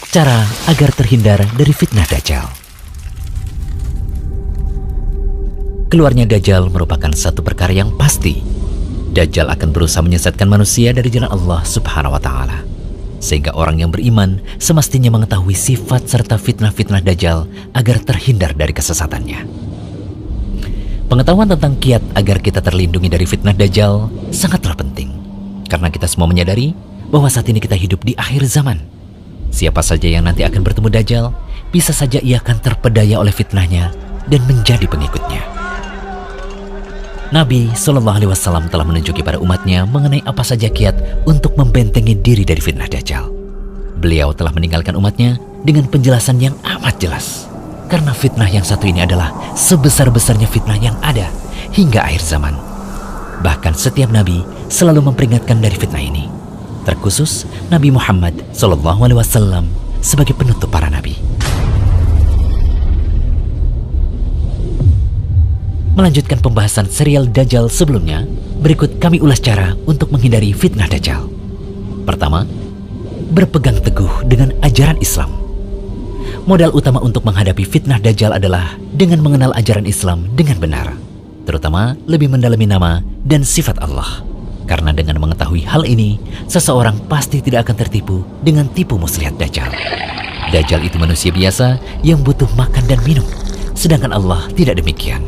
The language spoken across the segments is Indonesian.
Cara agar terhindar dari fitnah Dajjal. Keluarnya Dajjal merupakan satu perkara yang pasti. Dajjal akan berusaha menyesatkan manusia dari jalan Allah Subhanahu wa Ta'ala, sehingga orang yang beriman semestinya mengetahui sifat serta fitnah-fitnah Dajjal agar terhindar dari kesesatannya. Pengetahuan tentang kiat agar kita terlindungi dari fitnah Dajjal sangatlah penting, karena kita semua menyadari bahwa saat ini kita hidup di akhir zaman. Siapa saja yang nanti akan bertemu Dajjal, bisa saja ia akan terpedaya oleh fitnahnya dan menjadi pengikutnya. Nabi SAW telah menunjuki pada umatnya mengenai apa saja kiat untuk membentengi diri dari fitnah Dajjal. Beliau telah meninggalkan umatnya dengan penjelasan yang amat jelas, karena fitnah yang satu ini adalah sebesar-besarnya fitnah yang ada hingga akhir zaman. Bahkan setiap Nabi selalu memperingatkan dari fitnah ini, terkhusus Nabi Muhammad SAW sebagai penutup para Nabi. Melanjutkan pembahasan serial Dajjal sebelumnya, berikut kami ulas cara untuk menghindari fitnah Dajjal. Pertama, berpegang teguh dengan ajaran Islam. Modal utama untuk menghadapi fitnah Dajjal adalah dengan mengenal ajaran Islam dengan benar, terutama lebih mendalami nama dan sifat Allah. Karena dengan mengetahui hal ini, seseorang pasti tidak akan tertipu dengan tipu muslihat Dajjal. Dajjal itu manusia biasa yang butuh makan dan minum, sedangkan Allah tidak demikian.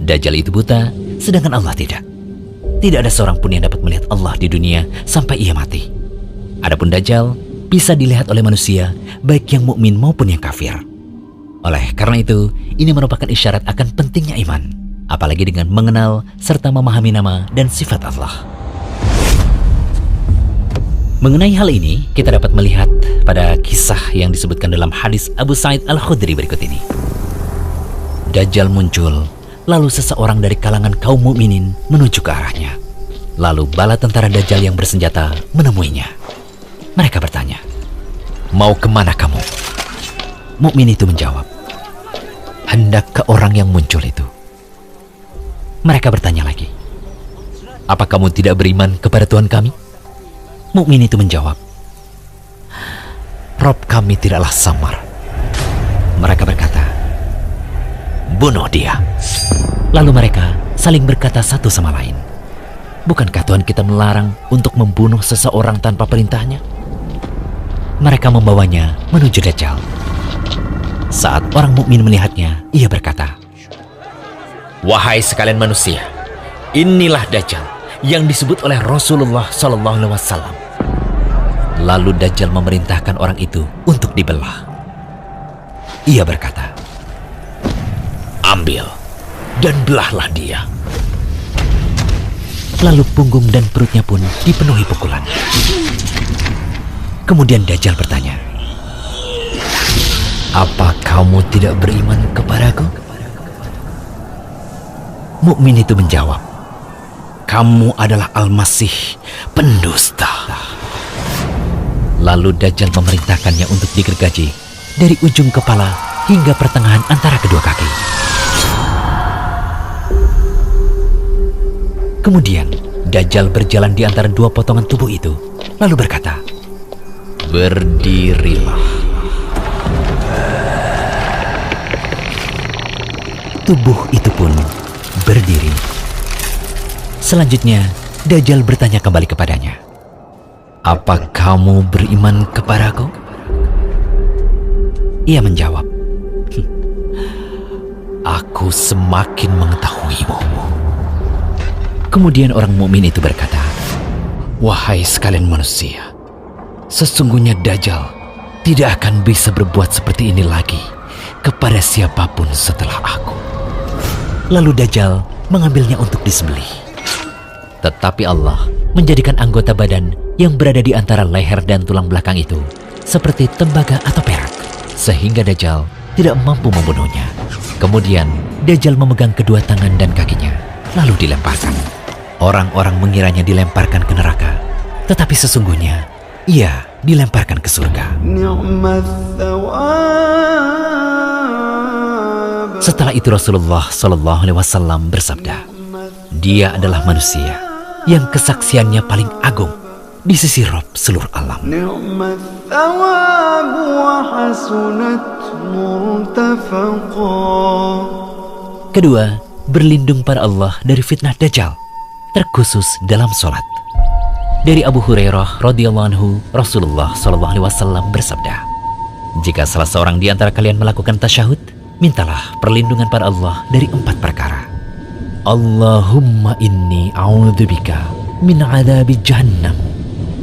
Dajjal itu buta, sedangkan Allah tidak. Tidak ada seorang pun yang dapat melihat Allah di dunia sampai ia mati. Adapun Dajjal bisa dilihat oleh manusia, baik yang mukmin maupun yang kafir. Oleh karena itu, ini merupakan isyarat akan pentingnya iman, apalagi dengan mengenal serta memahami nama dan sifat Allah. Mengenai hal ini, kita dapat melihat pada kisah yang disebutkan dalam hadis Abu Sa'id Al-Khudri berikut ini. Dajjal muncul, lalu seseorang dari kalangan kaum mukminin menuju ke arahnya. Lalu bala tentara Dajjal yang bersenjata menemuinya. Mereka bertanya, "Mau kemana kamu?" Mukmin itu menjawab, "Hendak ke orang yang muncul itu." Mereka bertanya lagi, "Apa kamu tidak beriman kepada Tuhan kami?" Mukmin itu menjawab, "Rob kami tidaklah samar." Mereka berkata, "Bunuh dia." Lalu mereka saling berkata satu sama lain, "Bukankah Tuhan kita melarang untuk membunuh seseorang tanpa perintahnya?" Mereka membawanya menuju Dajjal. Saat orang mukmin melihatnya, ia berkata, "Wahai sekalian manusia, inilah Dajjal yang disebut oleh Rasulullah SAW." Lalu Dajjal memerintahkan orang itu untuk dibelah. Ia berkata, "Ambil dan belahlah dia." Lalu punggung dan perutnya pun dipenuhi pukulan. Kemudian Dajjal bertanya, "Apa kamu tidak beriman kepadaku?" Mukmin itu menjawab, "Kamu adalah Al-Masih, pendusta." Lalu Dajjal memerintahkannya untuk digergaji dari ujung kepala hingga pertengahan antara kedua kaki. Kemudian Dajjal berjalan di antara dua potongan tubuh itu, lalu berkata, "Berdirilah." Tubuh itu pun berdiri. Selanjutnya Dajjal bertanya kembali kepadanya, "Apa kamu beriman kepadaku?" Ia menjawab, "Aku semakin mengetahuimu." Kemudian orang mukmin itu berkata, "Wahai sekalian manusia, sesungguhnya Dajjal tidak akan bisa berbuat seperti ini lagi kepada siapapun setelah aku." Lalu Dajjal mengambilnya untuk disembelih. Tetapi Allah menjadikan anggota badan yang berada di antara leher dan tulang belakang itu seperti tembaga atau perak, sehingga Dajjal tidak mampu membunuhnya. Kemudian Dajjal memegang kedua tangan dan kakinya, lalu dilemparkan. Orang-orang mengiranya dilemparkan ke neraka, tetapi sesungguhnya ia dilemparkan ke surga. Setelah itu Rasulullah SAW bersabda, "Dia adalah manusia yang kesaksiannya paling agung di sisi Rabb seluruh alam." وحسنت مرتفقا. Kedua, berlindung pada Allah dari fitnah Dajjal, terkhusus dalam sholat. Dari Abu Hurairah radhiyallahu anhu, Rasulullah SAW bersabda, jika salah seorang di antara kalian melakukan tasyahud, mintalah perlindungan pada Allah dari 4 perkara. Allahumma inni a'udzubika min adzabi jahannam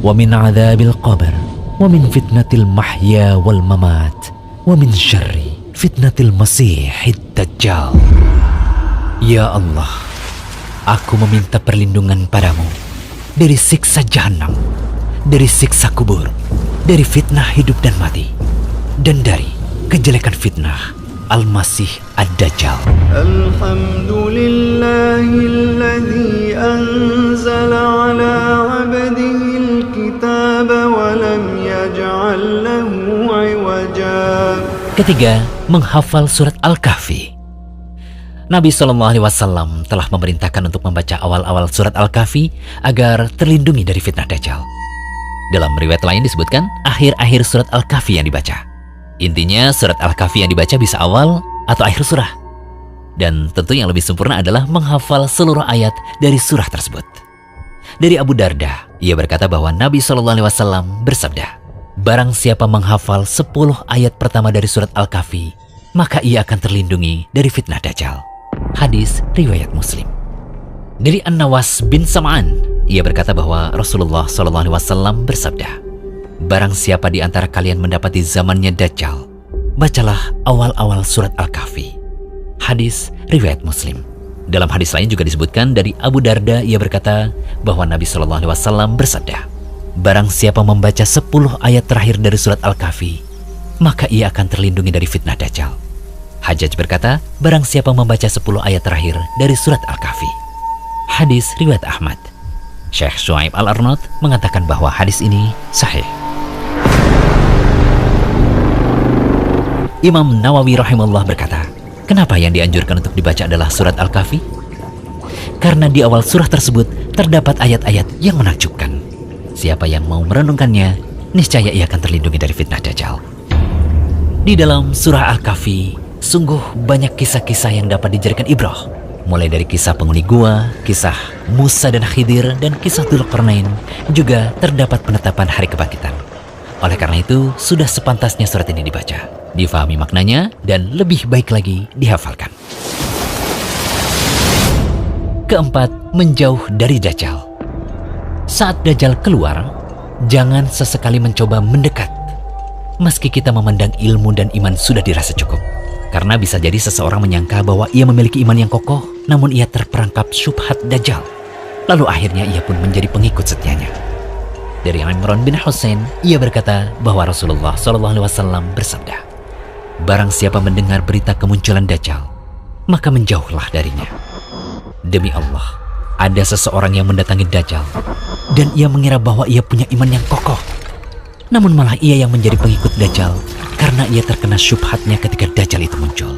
wa min adzabil qabr wa min fitnatil mahya wal mamat wa min syarri fitnatil masihid dajjal. Ya Allah, aku meminta perlindungan padamu dari siksa jahanam, dari siksa kubur, dari fitnah hidup dan mati, dan dari kejelekan fitnah Al-Masih Ad-Dajjal. Alhamdulillahilladzi anzala ala abdihil kitab wa lam yaj'al lahu 'iwaja. Ketiga, menghafal surat Al-Kahfi. Nabi SAW telah memerintahkan untuk membaca awal-awal surat Al-Kahfi agar terlindungi dari fitnah Dajjal. Dalam riwayat lain disebutkan akhir-akhir surat Al-Kahfi yang dibaca. Intinya surat Al-Kahfi yang dibaca bisa awal atau akhir surah. Dan tentu yang lebih sempurna adalah menghafal seluruh ayat dari surah tersebut. Dari Abu Darda, ia berkata bahwa Nabi SAW bersabda, barang siapa menghafal 10 ayat pertama dari surat Al-Kahfi, maka ia akan terlindungi dari fitnah Dajjal. Hadis riwayat Muslim. Dari An-Nawas bin Sam'an, ia berkata bahwa Rasulullah SAW bersabda, barang siapa di antara kalian mendapati zamannya Dajjal, bacalah awal-awal surat Al-Kahfi. Hadis riwayat Muslim. Dalam hadis lain juga disebutkan dari Abu Darda, ia berkata bahwa Nabi SAW bersabda, barang siapa membaca 10 ayat terakhir dari surat Al-Kahfi, maka ia akan terlindungi dari fitnah Dajjal. Hajjaj berkata, barang siapa membaca 10 ayat terakhir dari surat Al-Kahfi. Hadis riwayat Ahmad. Syekh Shu'aib Al-Arnaud mengatakan bahwa hadis ini sahih. Imam Nawawi rahimahullah berkata, kenapa yang dianjurkan untuk dibaca adalah surat Al-Kahfi? Karena di awal surah tersebut terdapat ayat-ayat yang menakjubkan. Siapa yang mau merenungkannya, niscaya ia akan terlindungi dari fitnah Dajjal. Di dalam surah Al-Kahfi, sungguh banyak kisah-kisah yang dapat dijadikan ibrah. Mulai dari kisah penghuni gua, kisah Musa dan Khidir, dan kisah Dzulqarnain, juga terdapat penetapan hari kebangkitan. Oleh karena itu, sudah sepantasnya surat ini dibaca, difahami maknanya, dan lebih baik lagi dihafalkan. Keempat, menjauh dari Dajjal. Saat Dajjal keluar, jangan sesekali mencoba mendekat. Meski kita memandang ilmu dan iman sudah dirasa cukup. Karena bisa jadi seseorang menyangka bahwa ia memiliki iman yang kokoh, namun ia terperangkap syubhat Dajjal. Lalu akhirnya ia pun menjadi pengikut setianya. Dari Imran bin Husain, ia berkata bahwa Rasulullah SAW bersabda, barang siapa mendengar berita kemunculan Dajjal, maka menjauhlah darinya. Demi Allah, ada seseorang yang mendatangi Dajjal, dan ia mengira bahwa ia punya iman yang kokoh. Namun malah ia yang menjadi pengikut Dajjal karena ia terkena syubhatnya ketika Dajjal itu muncul.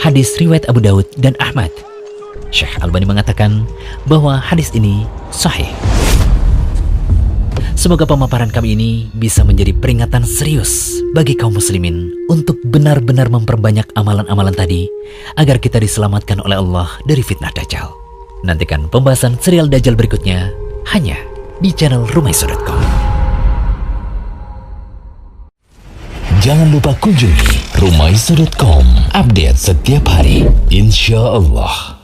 Hadis riwayat Abu Daud dan Ahmad. Syekh Albani mengatakan bahwa hadis ini sahih. Semoga pemaparan kami ini bisa menjadi peringatan serius bagi kaum muslimin untuk benar-benar memperbanyak amalan-amalan tadi agar kita diselamatkan oleh Allah dari fitnah Dajjal. Nantikan pembahasan serial Dajjal berikutnya hanya di channel Rumaiso.com. Jangan lupa kunjungi Rumaiso.com. Update setiap hari, insya Allah.